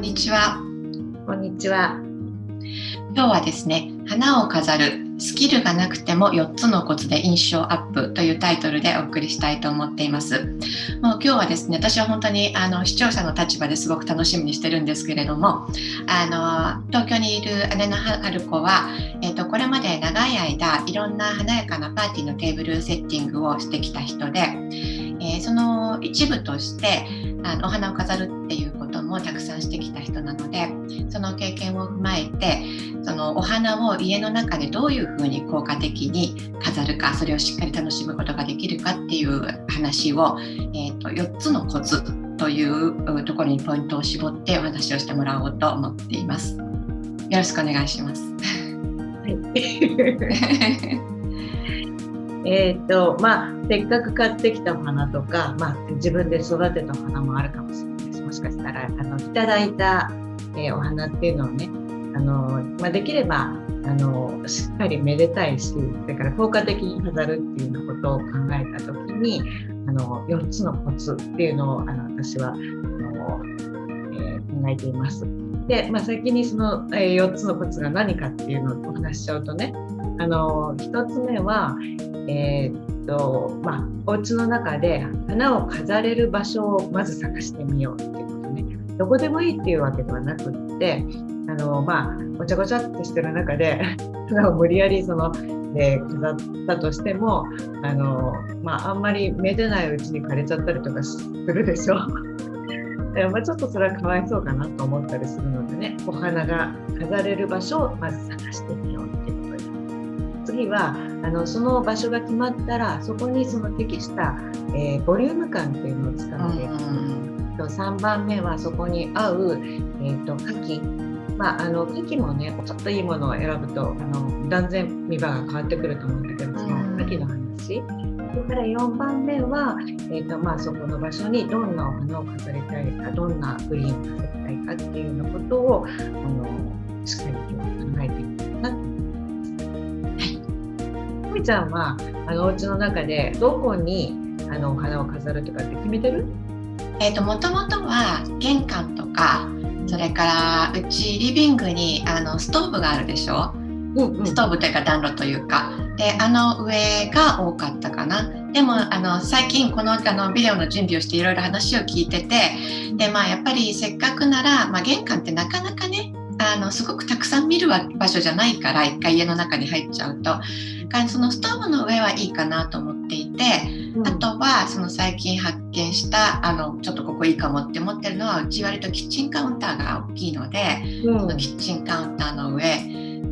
んにちは。こんにちは。今日はですね、花を飾るスキルがなくても4つのコツで印象アップというタイトルでお送りしたいと思っています。もう今日はですね、私は本当に視聴者の立場ですごく楽しみにしてるんですけれども、東京にいる姉の春子は、これまで長い間いろんな華やかなパーティーのテーブルセッティングをしてきた人で、その一部としてお花を飾るっていうこともたくさんしてきた人なので、その経験を踏まえて、そのお花を家の中でどういうふうに効果的に飾るか、それをしっかり楽しむことができるかっていう話を、4つのコツというところにポイントを絞ってお話をしてもらおうと思っています。よろしくお願いします。せっかく買ってきたお花とか、自分で育てたお花もあるかもしれないし、もしかしたらいただいた、お花っていうのをね、できればしっかりめでたいし、それから効果的に飾るっていうようなことを考えたときに4つのコツっていうのを私は考えています。で、先にその、4つのコツが何かっていうのをお話ししちゃうとね、1つ目は、お家の中で花を飾れる場所をまず探してみようっていうことね。どこでもいいっていうわけではなくって、ごちゃごちゃってしてる中で花を無理やり飾ったとしてもあんまりめでないうちに枯れちゃったりとかするでしょ。ちょっとそれはかわいそうかなと思ったりするのでね、お花が飾れる場所をまず探してみようっていうことです。次はその場所が決まったら、そこにその適した、ボリューム感っていうのを使っていく。3番目はそこに合う、花器。花器もね、ちょっといいものを選ぶと断然見栄えが変わってくると思うんだけど、その花器の話。それから4番目は、そこの場所にどんなお花を飾りたいか、どんなグリーンを飾りたいかっていうようなことをしっかりと考えていくかなと思います。はい。みちゃんはお家の中でどこにお花を飾るとかって決めてる？もともとは玄関とか、それからうちリビングにストーブがあるでしょ。ストーブというか暖炉というかで、上が多かったかな。でも最近このビデオの準備をしていろいろ話を聞いてて、でやっぱりせっかくなら、玄関ってなかなかねすごくたくさん見る場所じゃないから、一回家の中に入っちゃうと、そのストーブの上はいいかなと思っていて、あとはその最近発見したちょっとここいいかもって思ってるのは、うち割とキッチンカウンターが大きいので、そのキッチンカウンターの上、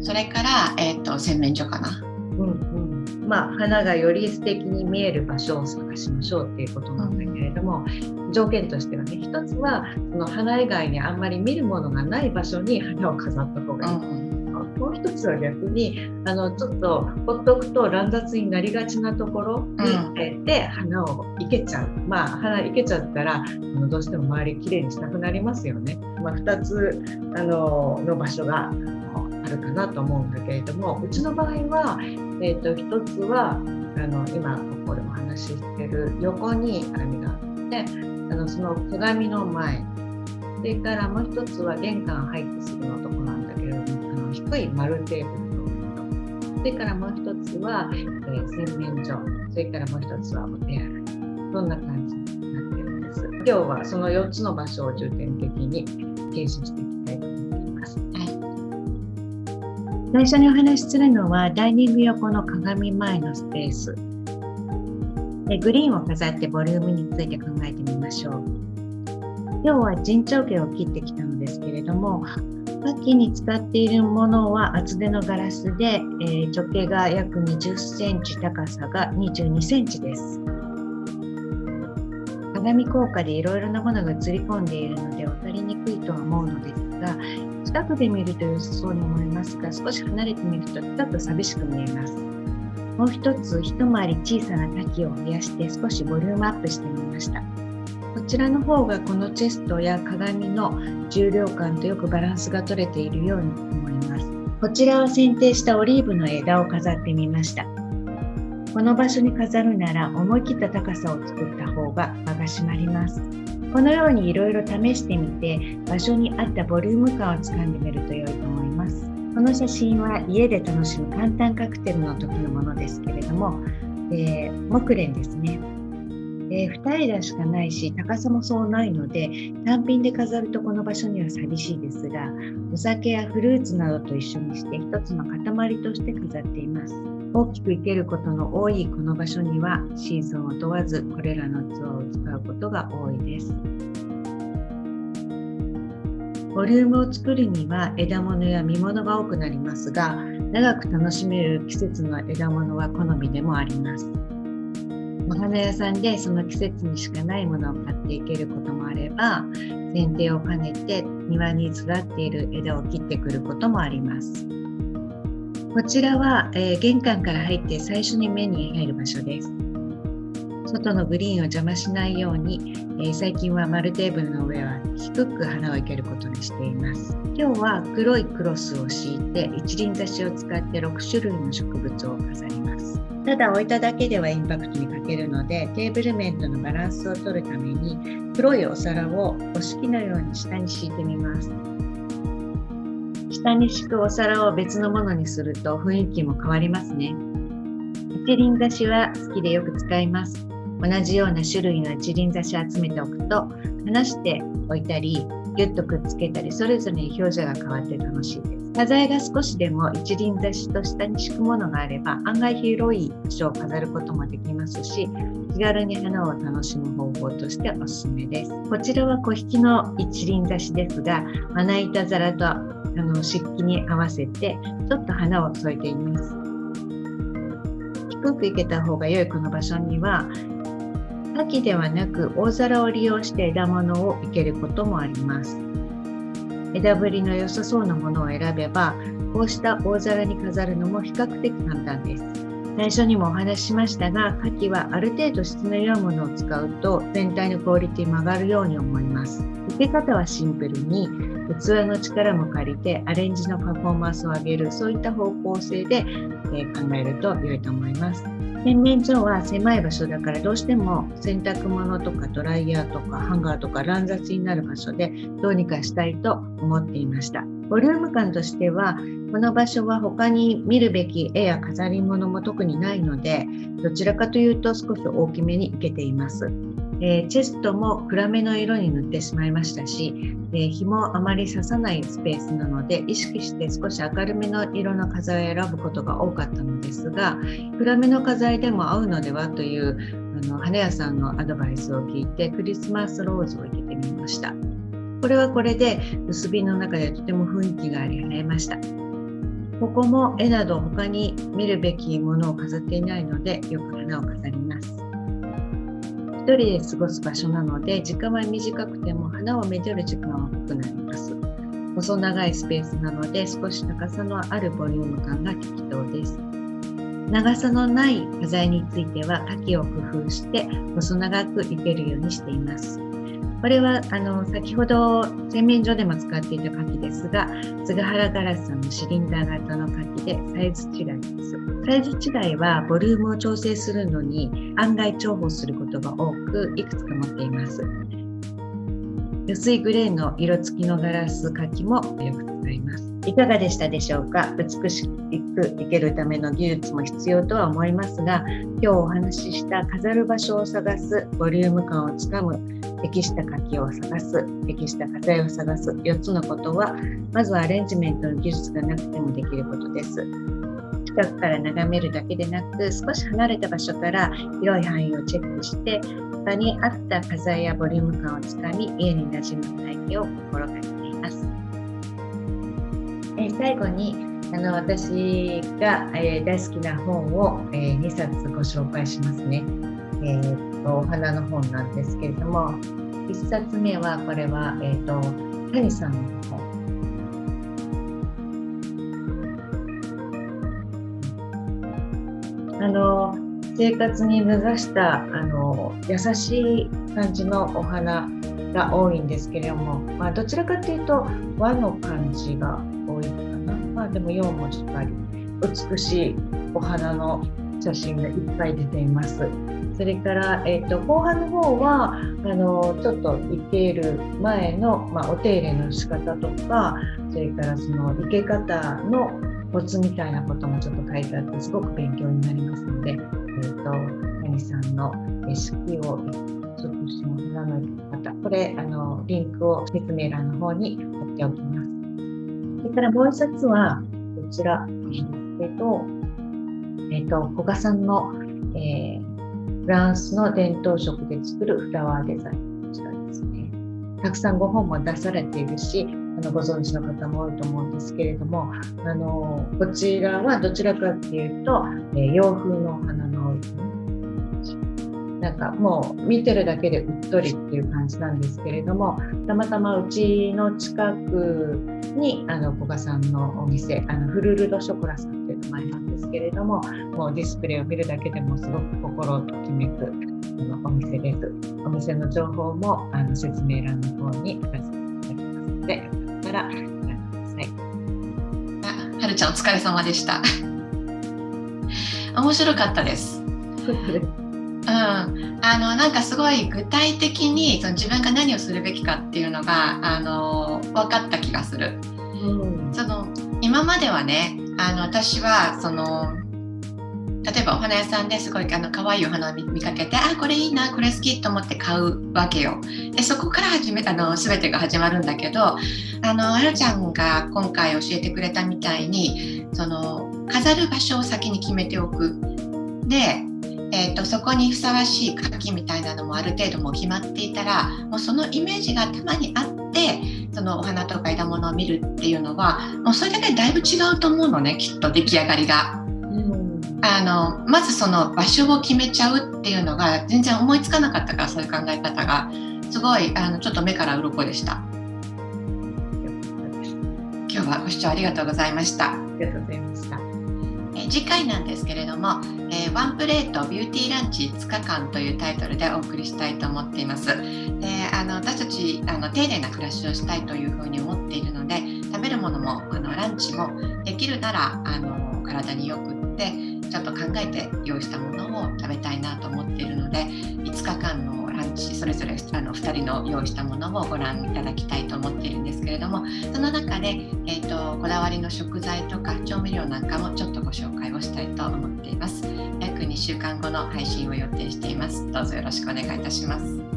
それから、洗面所かな。花がより素敵に見える場所を探しましょうっていうことなんだけれども、条件としてはね、一つはその花以外にあんまり見るものがない場所に花を飾った方がいい。もう一つは逆にちょっとほっとくと乱雑になりがちなところにあえて花を生けちゃう。花生けちゃったらどうしても周りきれいにしたくなりますよね。2つの場所があるかなと思うんだけれども、うちの場合は、一つは今ここでお話ししている横に鏡があって、その鏡の前、それからもう一つは玄関入ってすぐのところなんだけれども、低い丸テーブルの上、それからもう一つは、洗面所、それからもう一つはお手洗い、そんな感じになっているんです。今日はその4つの場所を重点的に検証していきたいと思っています。最初にお話しするのはダイニング横の鏡前のスペース。グリーンを飾ってボリュームについて考えてみましょう。今日は陣長毛を切ってきたのですけれども、花器に使っているものは厚手のガラスで、直径が約20センチ、高さが22センチです。鏡効果でいろいろなものが映り込んでいるので分かりにくいとは思うのですが、近くで見ると良さそうに思いますが、少し離れてみるとちょっと寂しく見えます。もう一つ、一回り小さな花器を増やして少しボリュームアップしてみました。こちらの方がこのチェストや鏡の重量感とよくバランスが取れているように思います。こちらは剪定したオリーブの枝を飾ってみました。この場所に飾るなら思い切った高さを作った方が場が締まります。このようにいろいろ試してみて、場所に合ったボリューム感をつかんでみると良いと思います。この写真は家で楽しむ簡単カクテルの時のものですけれども、木蓮ですね。2枝しかないし、高さもそうないので、単品で飾るとこの場所には寂しいですが、お酒やフルーツなどと一緒にして一つの塊として飾っています。大きく生けることの多いこの場所には、シーズンを問わずこれらの器を使うことが多いです。ボリュームを作るには枝物や実物が多くなりますが、長く楽しめる季節の枝物は好みでもあります。お花屋さんでその季節にしかないものを買っていけることもあれば、剪定を兼ねて庭に育っている枝を切ってくることもあります。こちらは、玄関から入って最初に目に入る場所です。外のグリーンを邪魔しないように、最近は丸テーブルの上は低く花を生けることにしています。今日は黒いクロスを敷いて一輪挿しを使って6種類の植物を飾ります。ただ置いただけではインパクトに欠けるので、テーブル面とのバランスを取るために黒いお皿をお敷きのように下に敷いてみます。下に敷くお皿を別のものにすると雰囲気も変わりますね。一輪挿しは好きでよく使います。同じような種類の一輪挿しを集めておくと、離しておいたりギュッとくっつけたり、それぞれに表情が変わって楽しいです。花材が少しでも一輪挿しと下に敷くものがあれば、案外広い場所を飾ることもできますし、気軽に花を楽しむ方法としておすすめです。こちらは小引きの一輪挿しですが、まな板皿と漆器に合わせてちょっと花を添えています。低く生けた方が良いこの場所には、花器ではなく大皿を利用して枝物を生けることもあります。枝ぶりの良さそうなものを選べば、こうした大皿に飾るのも比較的簡単です。最初にもお話ししましたが、花器はある程度質の良いものを使うと全体のクオリティも上がるように思います。生け方はシンプルに、器の力も借りてアレンジのパフォーマンスを上げる、そういった方向性で考えると良いと思います。洗面所は狭い場所だからどうしても洗濯物とかドライヤーとかハンガーとか乱雑になる場所でどうにかしたいと思っていました。ボリューム感としては、この場所は他に見るべき絵や飾り物も特にないので、どちらかというと少し大きめに生けています。チェストも暗めの色に塗ってしまいましたし、日もあまり差さないスペースなので意識して少し明るめの色の飾りを選ぶことが多かったのですが、暗めの飾りでも合うのではという花屋さんのアドバイスを聞いてクリスマスローズを生けてみました。これはこれで薄日の中でとても雰囲気があり映えました。ここも絵など他に見るべきものを飾っていないのでよく花を飾ります。一人で過ごす場所なので時間は短くても花をめでる時間は多くなります。細長いスペースなので少し高さのあるボリューム感が適当です。長さのない花材については花器を工夫して細長く生けるようにしています。これは先ほど洗面所でも使っていた花器ですが、菅原ガラスさんのシリンダー型の花器でサイズ違いです。サイズ違いはボリュームを調整するのに案外重宝することが多く、いくつか持っています。薄いグレーの色付きのガラス花器もよく使います。いかがでしたでしょうか。美しく生けるための技術も必要とは思いますが、今日お話しした飾る場所を探す、ボリューム感をつかむ、適した花器を探す、適した花材を探す4つのことは、まずはアレンジメントの技術がなくてもできることです。近くから眺めるだけでなく、少し離れた場所から広い範囲をチェックして、他に合った花材やボリューム感をつかみ、家に馴染む体験を心がけています。最後に私が大好きな本を2冊ご紹介しますね。お花の本なんですけれども、1冊目はこれは、谷さんの本。生活に根ざした優しい感じのお花が多いんですけれども、どちらかというと和の感じが多いかな。でも4文字とあり、美しいお花の写真がいっぱい出ています。それから、後半の方はちょっと生ける前の、お手入れの仕方とか、それからその生け方のコツみたいなこともちょっと書いてあってすごく勉強になりますので、谷さんの四季を一色しの花の生け方、これリンクを説明欄の方に貼っておきます。それからもう一冊はこちらなんですけど、古賀さんの、フランスの伝統色で作るフラワーデザイン、こちらですね。たくさんご本も出されているし、ご存知の方も多いと思うんですけれども、こちらはどちらかっていうと、洋風のお花のなんかもう見てるだけでうっとりっていう感じなんですけれども、たまたまうちの近くに古賀さんのお店、フルルドショコラさんっていうのもありますけれども、もうディスプレイを見るだけでもすごく心をときめくお店です。お店の情報も説明欄の方に書かせていただきますので、よかったらご覧ください。はるちゃんお疲れ様でした。面白かったです。なんかすごい具体的にその自分が何をするべきかっていうのが分かった気がする。今まではね、私は例えばお花屋さんですごい可愛いお花を見かけて、これいいな、これ好きと思って買うわけよ。でそこから全てが始まるんだけど、はるちゃんが今回教えてくれたみたいに飾る場所を先に決めておく。でそこにふさわしい柿みたいなのもある程度もう決まっていたら、もうそのイメージが頭にあってそのお花とか枝物を見るっていうのはもうそれだけでだいぶ違うと思うのね、きっと出来上がりが。まずその場所を決めちゃうっていうのが全然思いつかなかったから、そういう考え方がすごいちょっと目から鱗でした。今日はご視聴ありがとうございました。ありがとうございました。次回なんですけれども、ワンプレートビューティーランチ5日間というタイトルでお送りしたいと思っています。で私たち丁寧な暮らしをしたいというふうに思っているので、食べるものもランチもできるなら体によくってちょっと考えて用意したものを食べたいなと思っているので、5日間のランチそれぞれ2人の用意したものをご覧いただきたいと思っているんですけれども、その中で、こだわりの食材とか調味料なんかもちょっとご紹介をしたいと思っています。約2週間後の配信を予定しています。どうぞよろしくお願いいたします。